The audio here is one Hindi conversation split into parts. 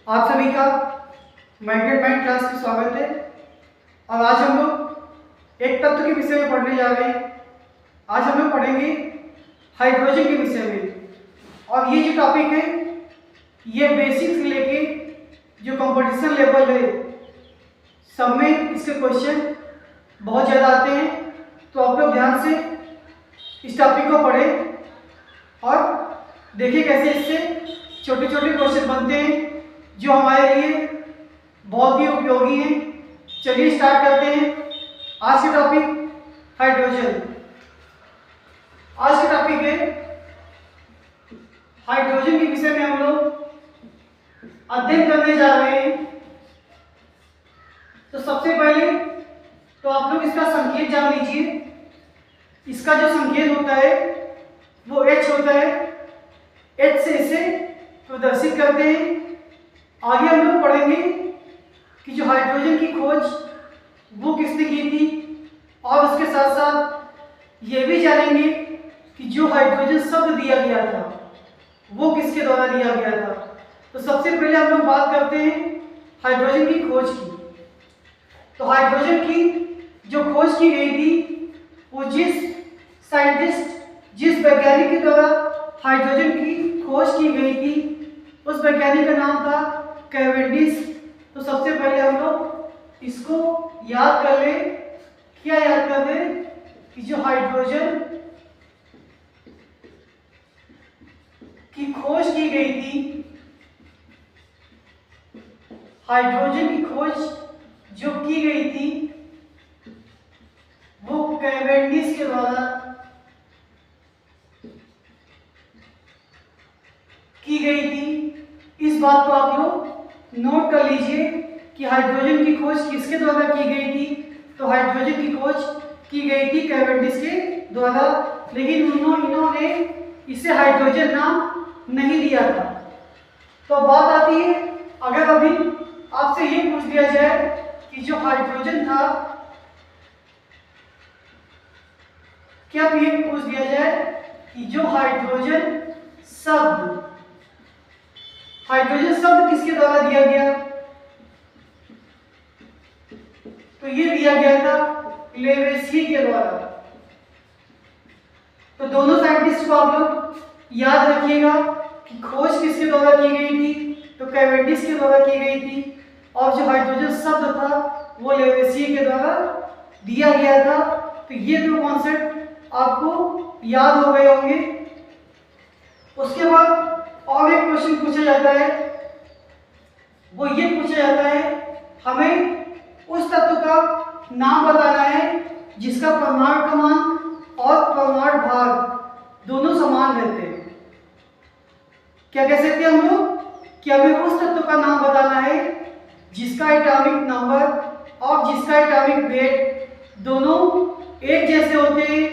आप सभी का मैग्नेट माइंड क्लास में स्वागत है। और आज हम लोग एक तत्व के विषय में पढ़ने जा रहे हैं। आज हम लोग पढ़ेंगे हाइड्रोजन के विषय में। और ये जो टॉपिक है ये बेसिक से लेके जो कंपटीशन लेवल है सब में इसके क्वेश्चन बहुत ज़्यादा आते हैं। तो आप लोग ध्यान से इस टॉपिक को पढ़ें और देखिए कैसे इससे छोटे छोटे क्वेश्चन बनते हैं जो हमारे लिए बहुत ही उपयोगी हैं। चलिए स्टार्ट करते हैं। आज का टॉपिक हाइड्रोजन। आज का टॉपिक है हाइड्रोजन के विषय में हम लोग अध्ययन करने जा रहे हैं। तो सबसे पहले तो आप लोग इसका संकेत जान लीजिए। इसका जो संकेत होता है वो H होता है। H से इसे प्रदर्शित करते हैं। आगे हम लोग पढ़ेंगे कि जो हाइड्रोजन की खोज वो किसने की थी और उसके साथ साथ ये भी जानेंगे कि जो हाइड्रोजन शब्द दिया गया था वो किसके द्वारा दिया गया था। तो सबसे पहले हम लोग बात करते हैं हाइड्रोजन की खोज की। तो हाइड्रोजन की जो खोज की गई थी वो जिस साइंटिस्ट जिस वैज्ञानिक के द्वारा हाइड्रोजन की खोज की गई थी उस वैज्ञानिक का नाम था कैवेंडिश। तो सबसे पहले हम लोग इसको याद कर लें। क्या याद कर लें कि जो हाइड्रोजन की खोज की गई थी, हाइड्रोजन की खोज जो की गई थी वो कैवेंडिश के द्वारा की गई थी। इस बात को आप लोग नोट कर लीजिए कि हाइड्रोजन की खोज किसके द्वारा की गई थी। तो हाइड्रोजन की खोज की गई थी कैवेंडिश के द्वारा, लेकिन इन्होंने इसे हाइड्रोजन नाम नहीं दिया था। तो बात आती है, अगर अभी आपसे ये पूछ दिया जाए कि जो हाइड्रोजन था, क्या ये पूछ दिया जाए कि जो हाइड्रोजन शब्द किसके द्वारा दिया गया, तो ये दिया गया था लेवेसिये के द्वारा। तो दोनों साइंटिस्ट को आप लोग याद रखिएगा कि खोज किसके द्वारा की गई थी, तो कैवेंडिश के द्वारा की गई थी। और जो हाइड्रोजन शब्द था वो लेवेसिये के द्वारा दिया गया था। तो ये दो कॉन्सेप्ट आपको याद हो गए होंगे। उसके बाद और एक क्वेश्चन पूछा जाता है, वो ये पूछा जाता है हमें उस तत्व का नाम बताना है जिसका परमाणु क्रमांक और परमाणु भार दोनों समान रहते हैं। क्या कह सकते हैं हम लोग कि हमें उस तत्व का नाम बताना है जिसका एटॉमिक नंबर और जिसका एटॉमिक वेट दोनों एक जैसे होते हैं।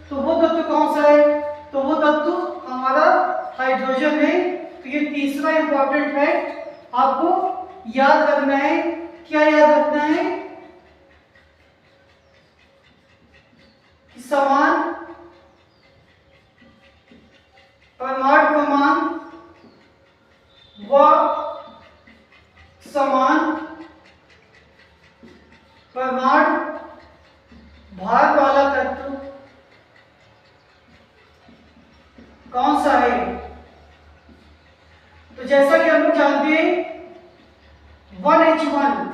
तो वो तत्व कौन सा है, तो वो तत्व हमारा हाइड्रोजन है। तो ये तीसरा इंपॉर्टेंट फैक्ट आपको याद रखना है। क्या याद रखना है कि समान परमाणु क्रमांक व समान परमाणु भार वाला तत्व कौन सा है। तो जैसा कि हम लोग जानते हैं 1H1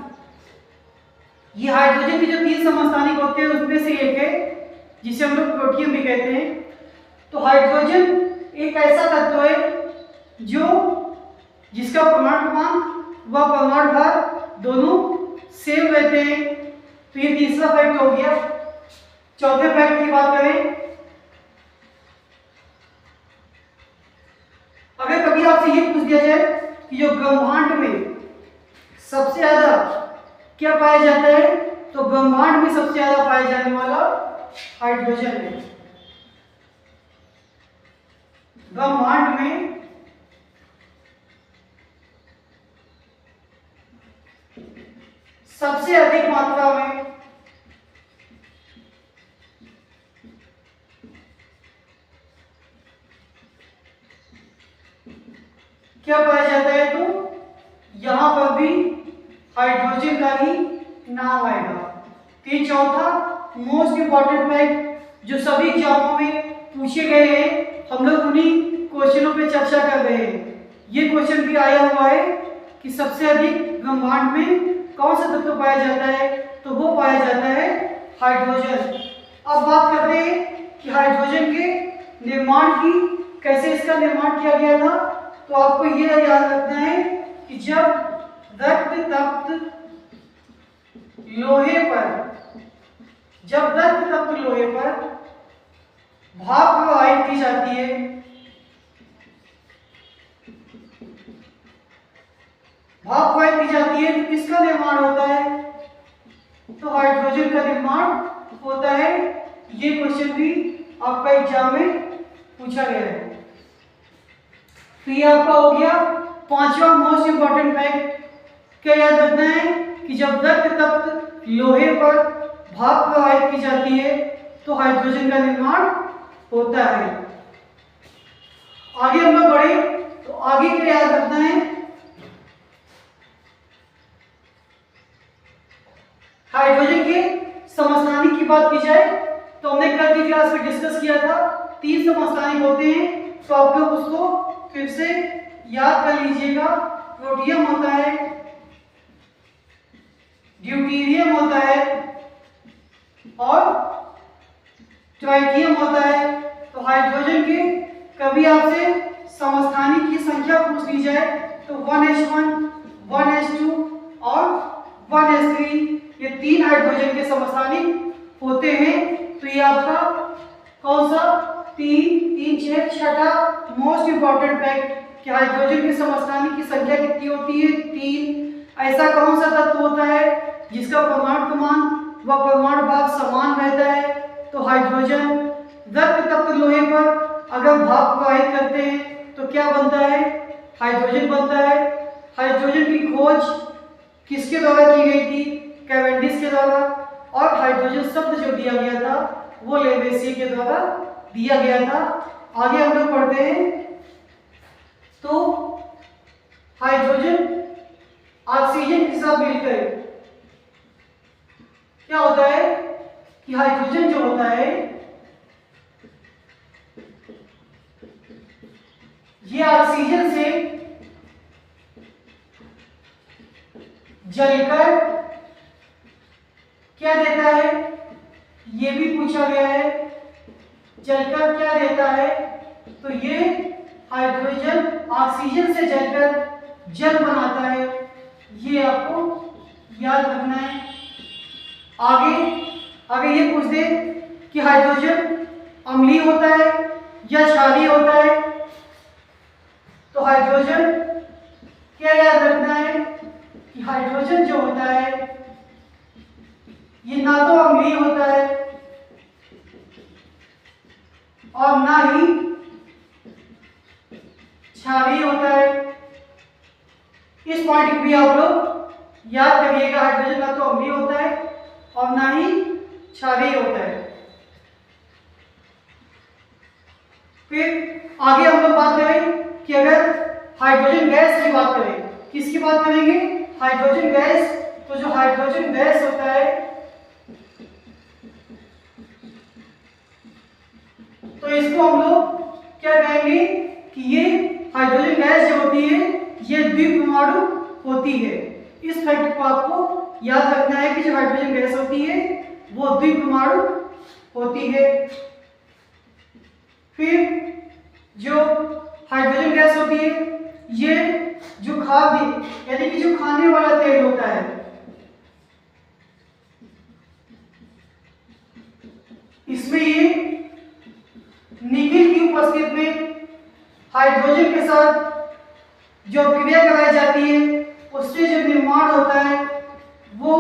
ये हाइड्रोजन के जो 3 समस्थानिक होते हैं उसमें से एक है जिसे हम लोग प्रोटियम भी कहते हैं। तो हाइड्रोजन एक ऐसा तत्व है जो जिसका परमाणु क्रमांक व परमाणु भार दोनों सेम रहते हैं। तो ये तीसरा फैक्ट हो गया। चौथे फैक्ट की बात करें, अगर कभी आपसे ये पूछ दिया जाए कि जो ब्रह्मांड में सबसे ज्यादा क्या पाया जाता है, तो ब्रह्मांड में सबसे ज्यादा पाया जाने वाला हाइड्रोजन है। ब्रह्मांड में सबसे अधिक मात्रा में क्या पाया जाता है, तो यहाँ पर भी हाइड्रोजन का ही नाम आएगा। तो ये चौथा मोस्ट इंपॉर्टेंट फैक्ट जो सभी एग्जामों में पूछे गए हैं, हम लोग उन्हीं क्वेश्चनों पे चर्चा कर रहे हैं। ये क्वेश्चन भी आया हुआ है कि सबसे अधिक ब्रह्मांड में कौन सा तत्व पाया जाता है, तो वो पाया जाता है हाइड्रोजन। अब बात करते हैं कि हाइड्रोजन के निर्माण की, कैसे इसका निर्माण किया गया था। तो आपको यह याद रखना है कि जब रक्त तप्त लोहे पर भाप प्रवाहित की जाती है, तो किसका निर्माण होता है, तो हाइड्रोजन का निर्माण होता है। ये क्वेश्चन भी आपका एग्जाम में पूछा गया है। तो ये आपका हो गया पांचवा मोस्ट इंपॉर्टेंट फैक्ट। क्या याद रखना है कि जब रक्त तप्त लोहे पर भाप प्रवाहित की जाती है तो हाइड्रोजन का निर्माण होता है। आगे हम लोग बढ़े तो आगे क्या याद रखना है, हाइड्रोजन के समस्थानिक की बात की जाए तो हमने कल की क्लास में डिस्कस किया था 3 समस्थानिक होते हैं। तो आप लोग उसको फिर से याद कर लीजिएगा। प्रोटियम होता है, ड्यूटेरियम होता है और ट्राइटियम होता है। तो हाइड्रोजन के कभी आपसे समस्थानिक की संख्या पूछ ली जाए तो 1s1, 1s2 और 1s3, ये 3 हाइड्रोजन के समस्थानिक होते हैं। तो ये आपका कौन सा 3, 6 छठा मोस्ट इंपॉर्टेंट फैक्ट कि हाइड्रोजन के समस्थानिक की संख्या कितनी होती है, 3। ऐसा कौन सा तत्व होता है जिसका परमाणु क्रमांक व परमाणु भार समान रहता है, तो हाइड्रोजन। रक्त तप्त लोहे पर अगर भाप प्रवाहित करते हैं तो क्या बनता है, हाइड्रोजन बनता है। हाइड्रोजन की खोज किसके द्वारा की गई थी, कैवेंडिश के द्वारा। और हाइड्रोजन शब्द जो दिया गया था वो लेवेसिये के द्वारा दिया गया था। आगे हम लोग पढ़ते हैं तो हाइड्रोजन ऑक्सीजन के साथ मिलकर क्या होता है कि हाइड्रोजन जो होता है ये ऑक्सीजन से जलकर क्या देता है, ये भी पूछा गया है। जलकर क्या देता है, तो ये हाइड्रोजन ऑक्सीजन से जलकर जल बनाता है। ये आपको याद रखना है। आगे ये पूछ दे कि हाइड्रोजन अम्लीय होता है या क्षारीय होता है, तो हाइड्रोजन क्या याद रखना है कि हाइड्रोजन जो होता है ये ना तो अम्लीय होता है और ना ही क्षारीय होता है। इस पॉइंट को भी आप लोग याद करिएगा। हाइड्रोजन ना तो अम्लीय होता है और ना ही क्षारीय होता है। फिर आगे हम लोग बात करें कि अगर हाइड्रोजन गैस की बात करें, किसकी बात करेंगे, हाइड्रोजन गैस। तो जो हाइड्रोजन गैस होता है तो इसको हम लोग क्या कहेंगे कि ये हाइड्रोजन गैस जो होती है ये द्विपरमाणु होती है। इस फैक्ट को आपको याद रखना है कि जो हाइड्रोजन गैस होती है वो द्विपरमाणु होती है। फिर जो हाइड्रोजन गैस होती है ये जो खाद्य यानी कि जो खाने वाला तेल होता है इसमें ये निकिल की उपस्थिति में हाइड्रोजन के साथ जो क्रिया कराई जाती है उससे जो निर्माण होता है वो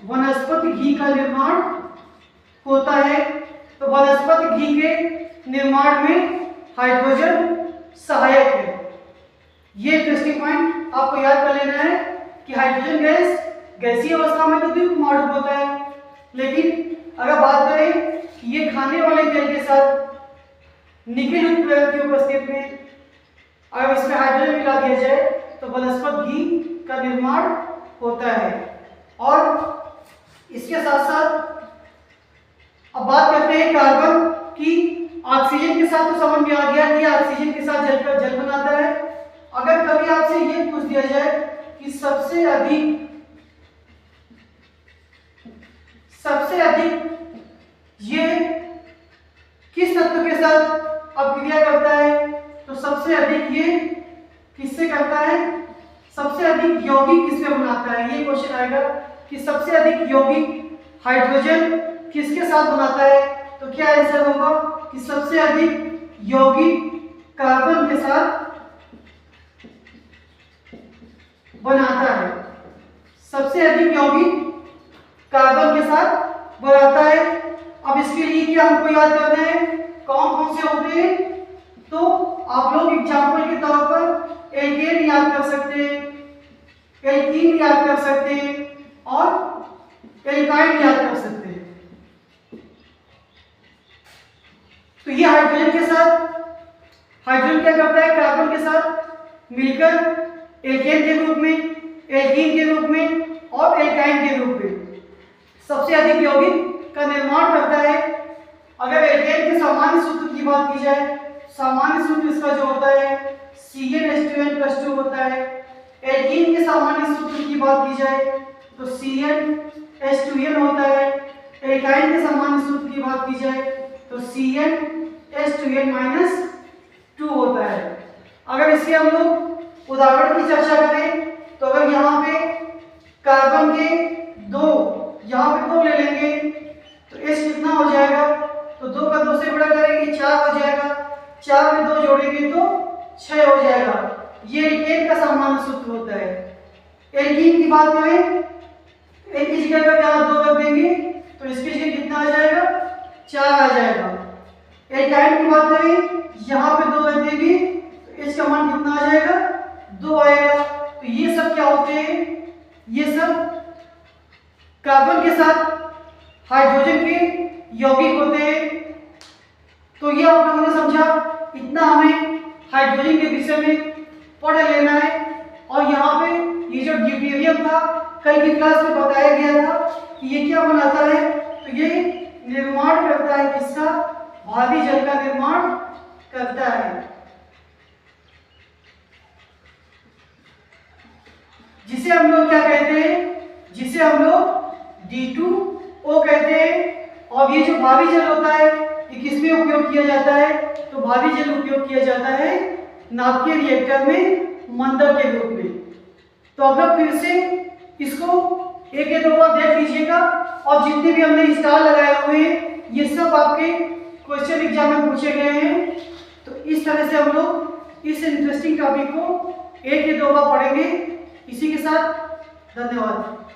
वनस्पति घी का निर्माण होता है। तो वनस्पति घी के निर्माण में हाइड्रोजन सहायक है। ये इंटरेस्टिंग पॉइंट आपको याद कर लेना है कि हाइड्रोजन गैस गैसीय अवस्था में तो द्विपरमाणु होता है, लेकिन अगर बात करें कि ये खाने वाले तेल के साथ निकिल की उपस्थिति में अगर इसमें हाइड्रोजन मिला दिया जाए तो वनस्पति घी का निर्माण होता है। और इसके साथ साथ अब बात करते हैं कार्बन की। ऑक्सीजन के साथ तो समझ में आ गया कि ऑक्सीजन के साथ जल बनाता है। अगर कभी आपसे ये पूछ दिया जाए कि सबसे अधिक ये किस तत्व के साथ अभिक्रिया करता है, तो सबसे अधिक ये किससे करता है, सबसे अधिक यौगिक किसमें बनाता है। ये क्वेश्चन आएगा कि सबसे अधिक यौगिक हाइड्रोजन किसके साथ बनाता है, तो क्या आंसर होगा कि सबसे अधिक यौगिक कार्बन के साथ बनाता है। सबसे अधिक यौगिक कार्बन के साथ बनाता है। अब इसके लिए क्या हमको याद करना है, कौन कौन से होते हैं, तो आप लोग एग्जाम्पल के तौर पर एल्केन याद कर सकते हैं, एल्कीन याद कर सकते हैं और एल्काइन याद कर सकते हैं। तो ये हाइड्रोजन के साथ, हाइड्रोजन क्या करता है, कार्बन के साथ मिलकर एल्केन के रूप में, एल्कीन के रूप में और एल्काइन के रूप में सबसे अधिक यौगिक का निर्माण करता है। अगर एल्केन के सामान्य सूत्र की बात की जाए, सामान्य सूत्र इसका जो होता है CnH2n+2 होता है। एल्कीन के सामान्य सूत्र की बात की जाए तो CnH2n होता है। एल्काइन के सामान्य सूत्र की बात की जाए तो CnH2n-2 होता है। अगर इसके हम लोग उदाहरण की चर्चा करें तो अगर यहाँ पे कार्बन के यहाँ पे 2 ले लेंगे तो H कितना हो जाएगा, तो 2 का 2 से गुणा करेंगे 4 हो जाएगा, 4 में 2 जोड़ेंगे तो 6 हो जाएगा। ये एल्केन का सामान्य सूत्र होता है। एल्कीन की बात करें, एक की जगह पर यहाँ 2 रख देंगे तो इसकी जगह कितना आ जाएगा, 4 आ जाएगा। एल्काइन की बात करें, यहाँ पे 2 रख देंगे तो H का मान कितना आ जाएगा, 2 आएगा। तो ये सब क्या होते हैं, ये सब कार्बन के साथ हाइड्रोजन के यौगिक होते हैं। तो ये आप लोगों ने समझा, इतना हमें हाइड्रोजन के विषय में पढ़ लेना है। और यहाँ पे ये जो ड्यूटेरियम था कल की क्लास में बताया गया था कि ये क्या बनाता है, तो ये निर्माण करता है किसका, भावी जल का निर्माण करता है, जिसे हम लोग क्या कहते हैं, जिसे हम लोग D2O कहते हैं। और ये जो भावी जल होता है ये किसमें उपयोग किया जाता है, तो भावी जल उपयोग किया जाता है नाभिकीय रिएक्टर में मंदक के रूप में। तो अब लोग फिर से इसको एक या दो बार देख लीजिएगा। और जितने भी हमने स्टार लगाए हुए हैं ये सब आपके क्वेश्चन एग्जाम में पूछे गए हैं। तो इस तरह से हम लोग इस इंटरेस्टिंग टॉपिक को एक या दो बार पढ़ेंगे। इसी के साथ धन्यवाद।